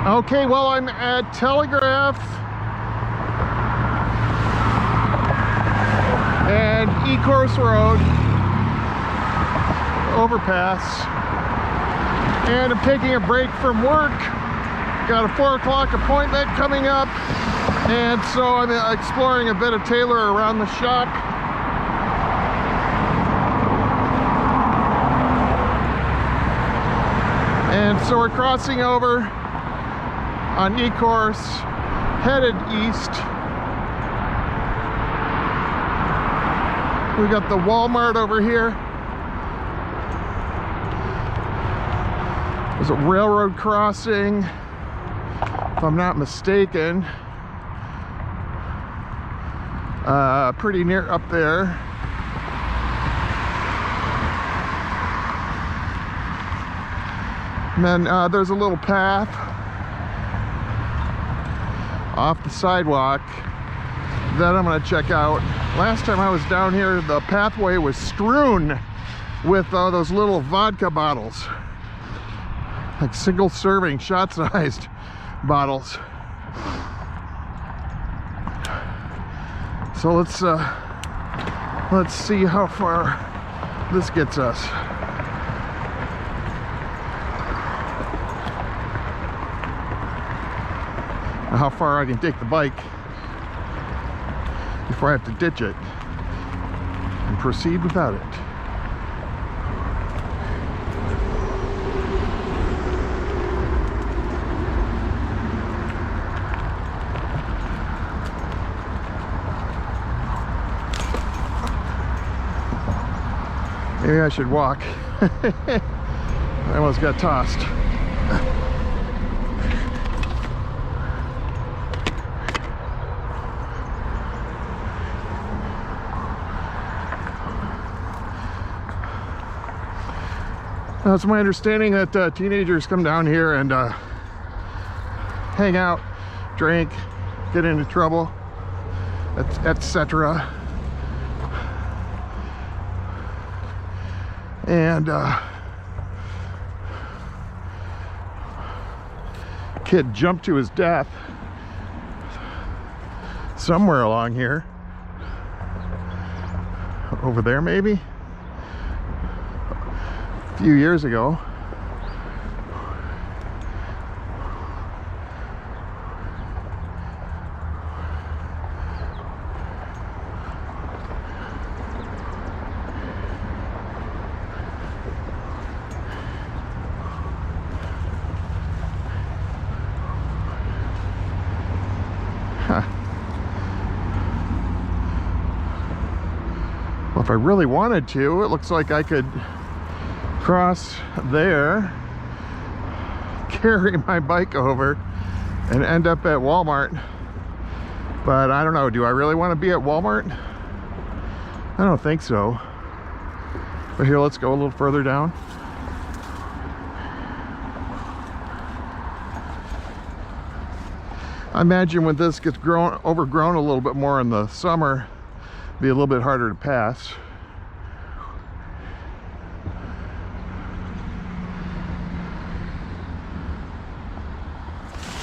Okay, well, I'm at Telegraph and Ecorse Road overpass, and I'm taking a break from work. Got a 4 o'clock appointment coming up, and so I'm exploring a bit of Taylor around the shop. And so we're crossing over on Ecorse, headed east. We got the Walmart over here. There's a railroad crossing, if I'm not mistaken. Pretty near up there. And then there's a little path off the sidewalk that I'm going to check out. Last time I was down here, the pathway was strewn with those little vodka bottles, like single serving, shot-sized bottles. So let's see how far this gets us. How far I can take the bike before I have to ditch it and proceed without it. Maybe I should walk. I almost got tossed. Now, it's my understanding that teenagers come down here and hang out, drink, get into trouble, etc. And kid jumped to his death somewhere along here. Over there, maybe? A few years ago. Well, if I really wanted to, it looks like I could cross there, carry my bike over, and end up at Walmart. But I don't know, do I really want to be at Walmart? I don't think so. But here, let's go a little further down. I imagine when this gets overgrown a little bit more in the summer, it'll be a little bit harder to pass.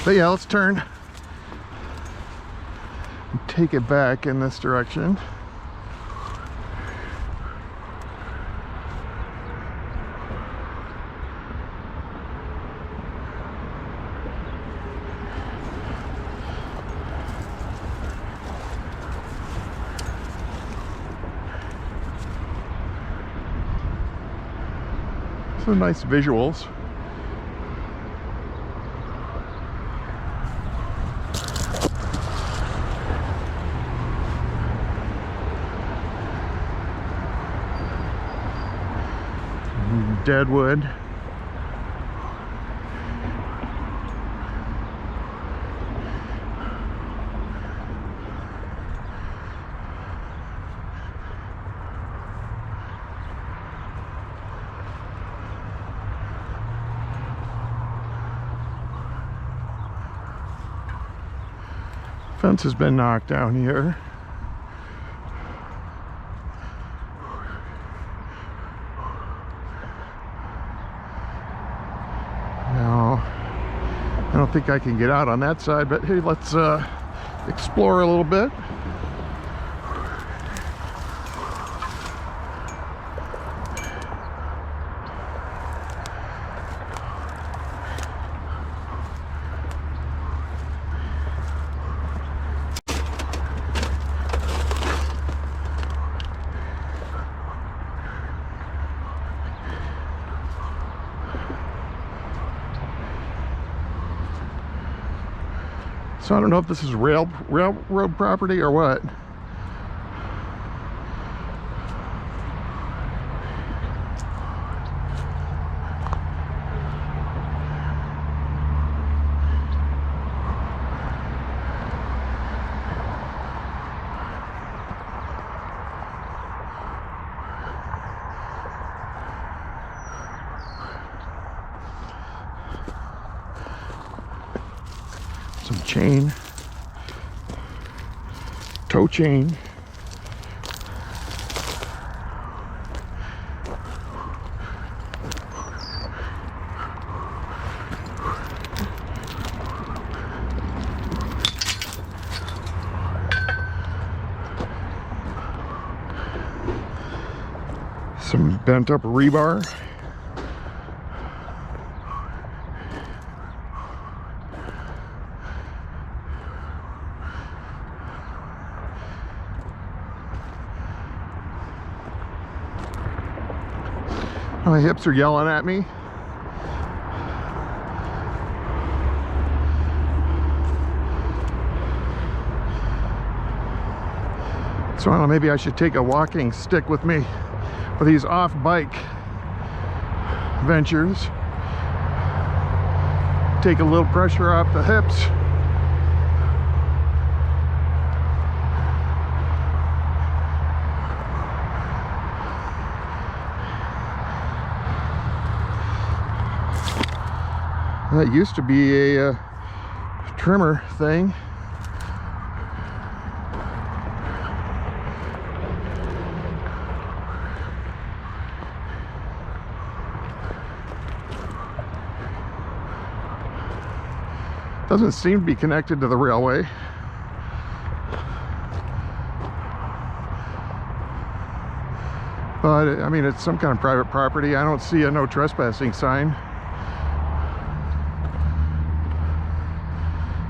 But yeah, let's turn and take it back in this direction. Some nice visuals. Deadwood. Fence has been knocked down here. don't think I can get out on that side, but hey, let's explore a little bit. So I don't know if this is railroad property or what. Some chain, tow chain. Some bent up rebar. My hips are yelling at me. So I don't know, maybe I should take a walking stick with me for these off-bike ventures. Take a little pressure off the hips. That used to be a trimmer thing. Doesn't seem to be connected to the railway. But I mean, it's some kind of private property. I don't see a no trespassing sign.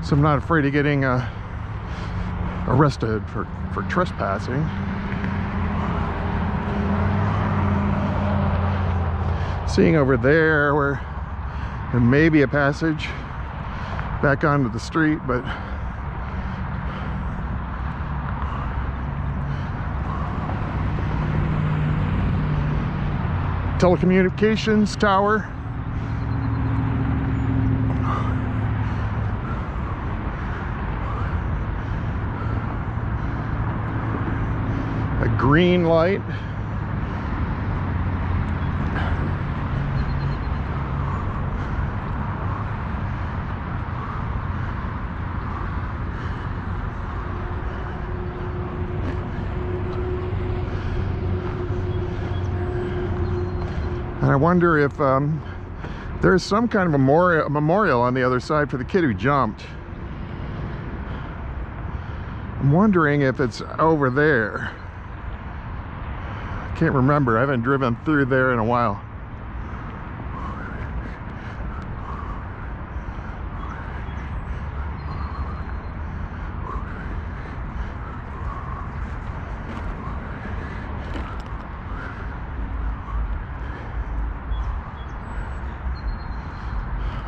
So I'm not afraid of getting arrested for trespassing. Seeing over there where there may be a passage back onto the street, but telecommunications tower. A green light. And I wonder if there's some kind of a memorial on the other side for the kid who jumped. I'm wondering if it's over there. I can't remember. I haven't driven through there in a while.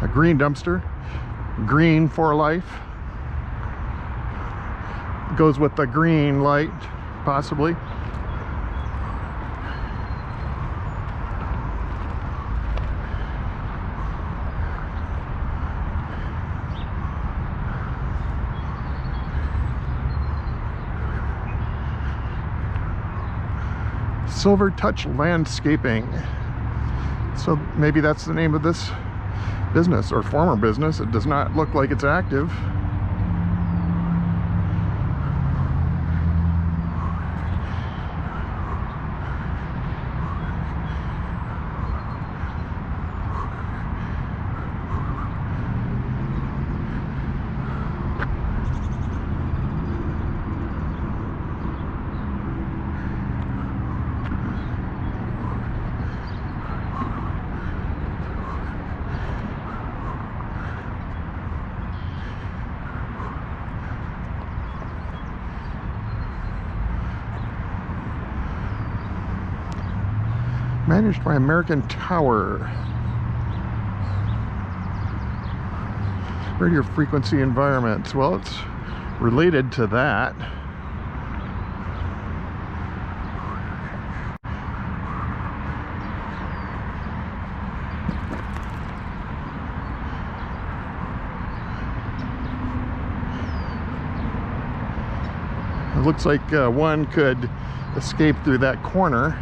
A green dumpster, green for life. Goes with the green light, possibly. Silver Touch Landscaping. So maybe that's the name of this business, or former business. It does not look like it's active. Managed by American Tower. Radio frequency environments. Well, it's related to that. It looks like one could escape through that corner.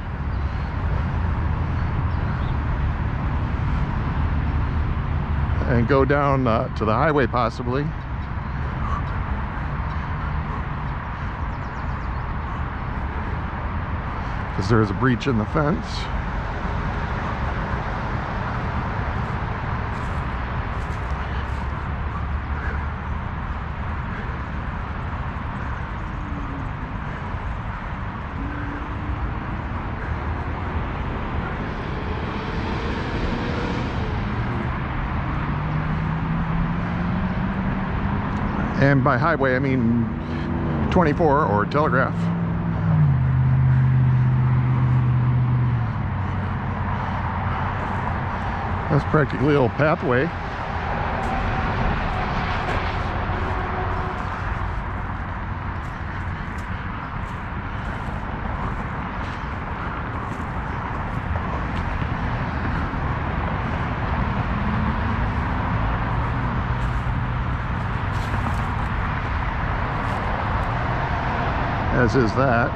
And go down to the highway possibly. Because there is a breach in the fence. And by highway, I mean 24 or Telegraph. That's practically a little pathway. As is that.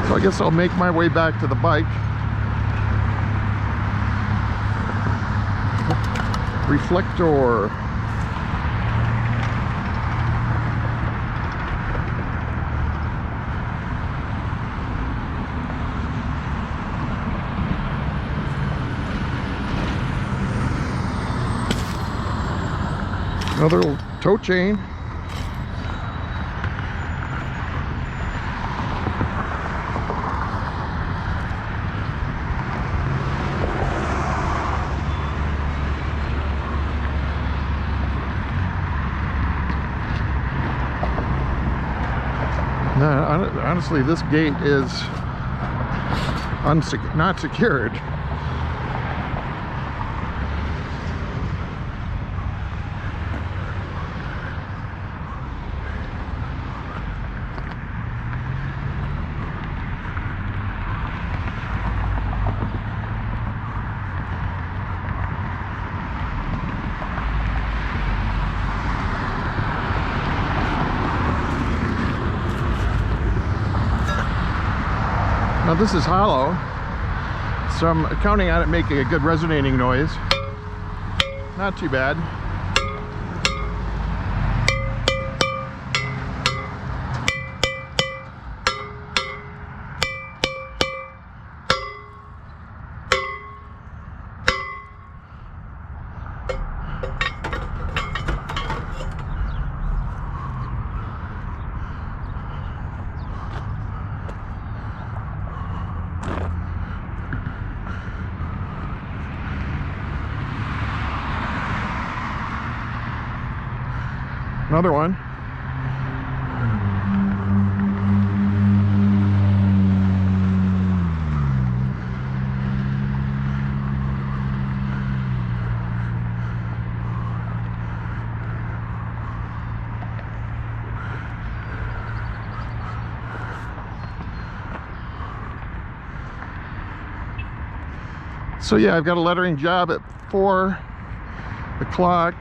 So I guess I'll make my way back to the bike. Reflector. Another little tow chain. Now, honestly, this gate is not secured. Now this is hollow, so I'm counting on it making a good resonating noise. Not too bad. Another one. So yeah, I've got a lettering job at 4 o'clock.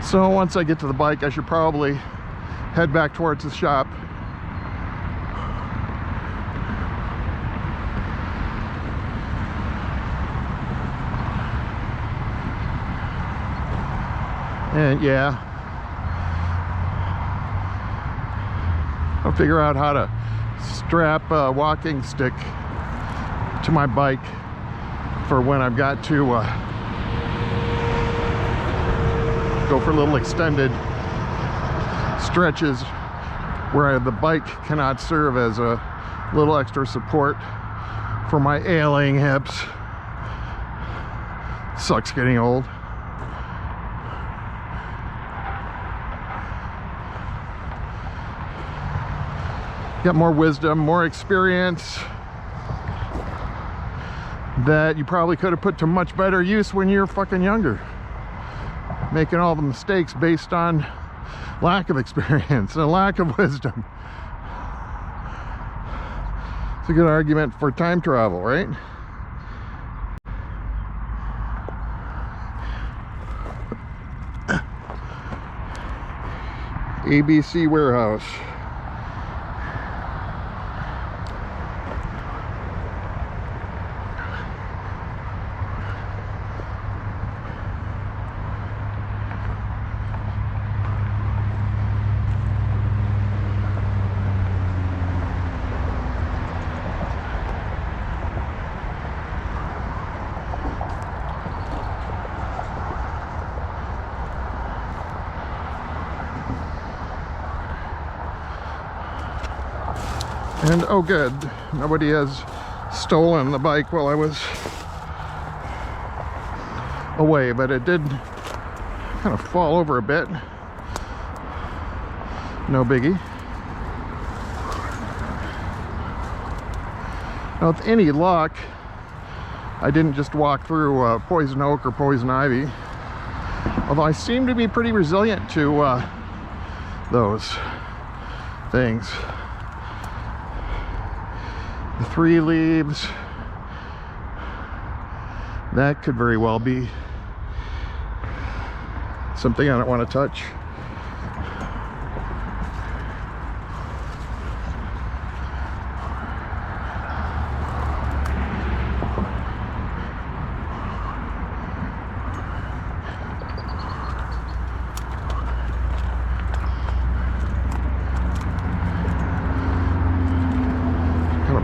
So once I get to the bike, I should probably head back towards the shop. And yeah, I'll figure out how to strap a walking stick to my bike for when I've got to go for little extended stretches where the bike cannot serve as a little extra support for my ailing hips. Sucks getting old. Got more wisdom, more experience that you probably could have put to much better use when you're fucking younger. Making all the mistakes based on lack of experience and a lack of wisdom. It's a good argument for time travel, right? ABC Warehouse. And oh good, nobody has stolen the bike while I was away, but it did kind of fall over a bit. No biggie. Now with any luck, I didn't just walk through poison oak or poison ivy, although I seem to be pretty resilient to those things. The 3 leaves, that could very well be something I don't want to touch.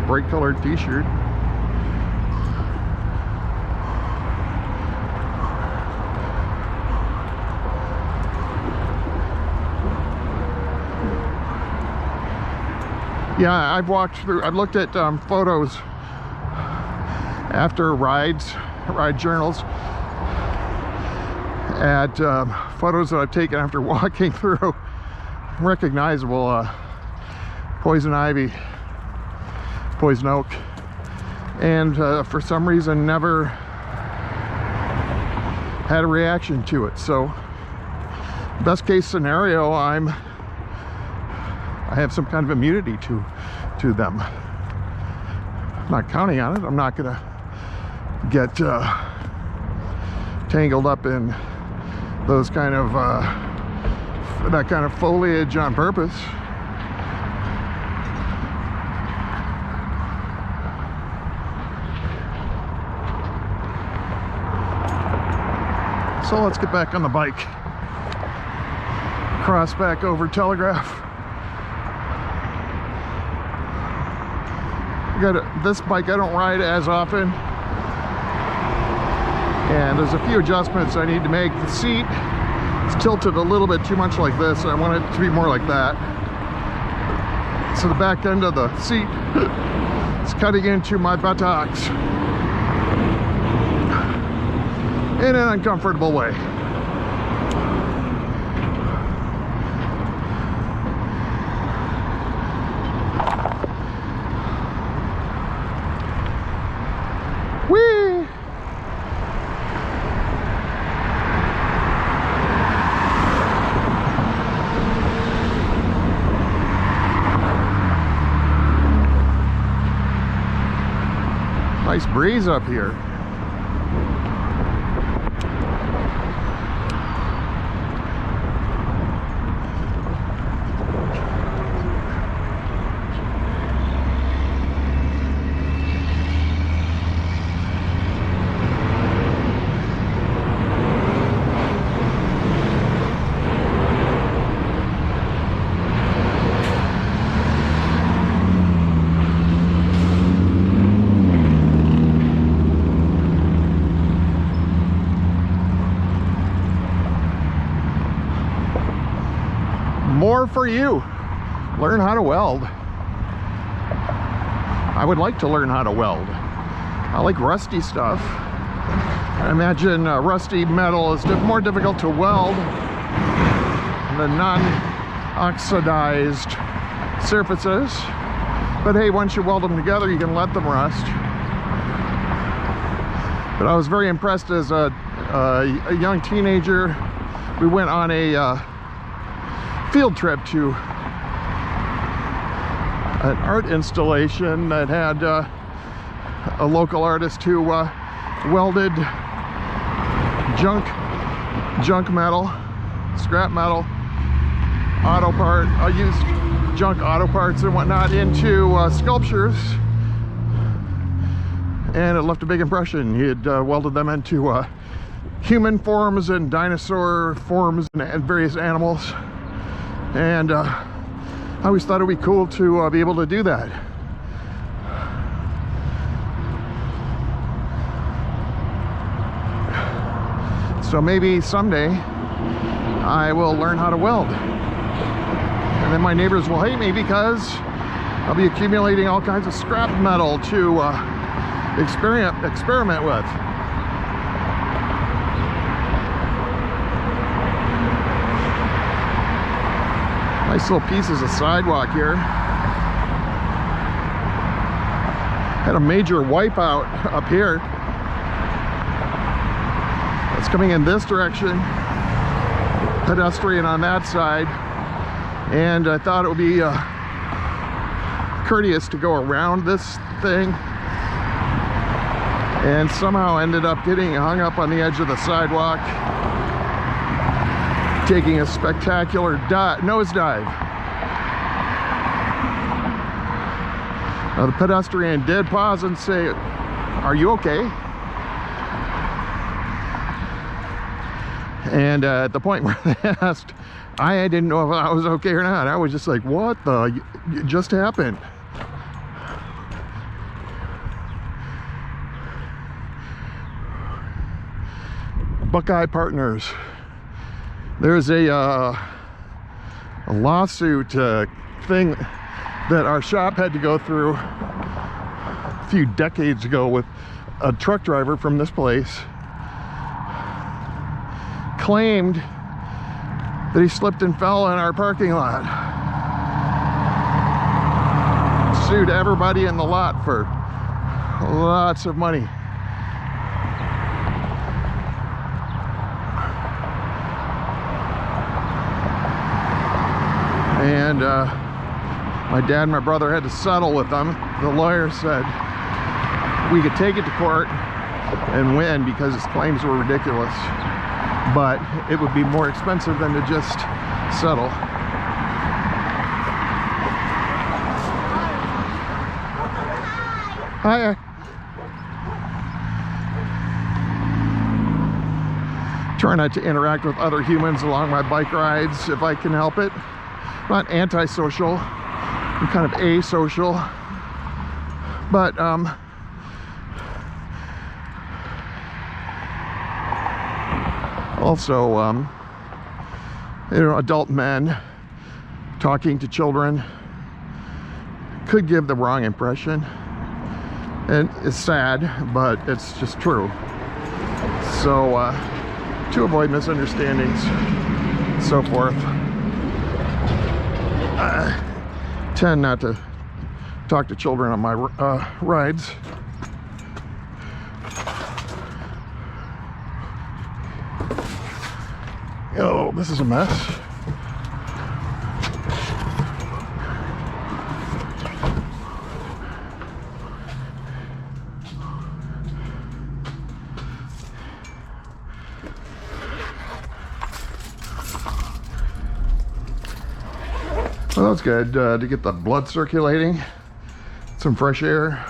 Bright colored t-shirt. Yeah, I've walked through, I've looked at photos after ride journals, at photos that I've taken after walking through recognizable poison ivy, poison oak, and for some reason never had a reaction to it. So best case scenario, I have some kind of immunity to them. I'm not counting on it. I'm not gonna get tangled up in those kind of that kind of foliage on purpose. So let's get back on the bike. Cross back over Telegraph. This bike I don't ride as often, and there's a few adjustments I need to make. The seat is tilted a little bit too much like this. I want it to be more like that. So the back end of the seat is cutting into my buttocks in an uncomfortable way. Whee! Nice breeze up here. More for you. Learn how to weld. I would like to learn how to weld. I like rusty stuff. I imagine rusty metal is more difficult to weld than non-oxidized surfaces. But hey, once you weld them together, you can let them rust. But I was very impressed as a young teenager. We went on a field trip to an art installation that had a local artist who welded junk metal, scrap metal, used junk auto parts and whatnot into sculptures, and it left a big impression. He had welded them into human forms and dinosaur forms and various animals, and I always thought it would be cool to be able to do that. So maybe someday I will learn how to weld. And then my neighbors will hate me because I'll be accumulating all kinds of scrap metal to experiment with. Nice little pieces of sidewalk here. Had a major wipeout up here. It's coming in this direction, pedestrian on that side, and I thought it would be courteous to go around this thing, and somehow ended up getting hung up on the edge of the sidewalk, taking a spectacular nosedive. Now the pedestrian did pause and say, "Are you okay?" And at the point where they asked, I didn't know if I was okay or not. I was just like, what the? It just happened. Buckeye Partners. There's a lawsuit thing that our shop had to go through a few decades ago with a truck driver from this place. Claimed that he slipped and fell in our parking lot. Sued everybody in the lot for lots of money. And my dad and my brother had to settle with them. The lawyer said we could take it to court and win because his claims were ridiculous, but it would be more expensive than to just settle. Hi. Try not to interact with other humans along my bike rides if I can help it. I'm not antisocial, I'm kind of asocial, but also, you know, adult men talking to children could give the wrong impression. And it's sad, but it's just true. So, to avoid misunderstandings, so forth, I tend not to talk to children on my rides. Oh, this is a mess. Well, that's good to get the blood circulating, some fresh air.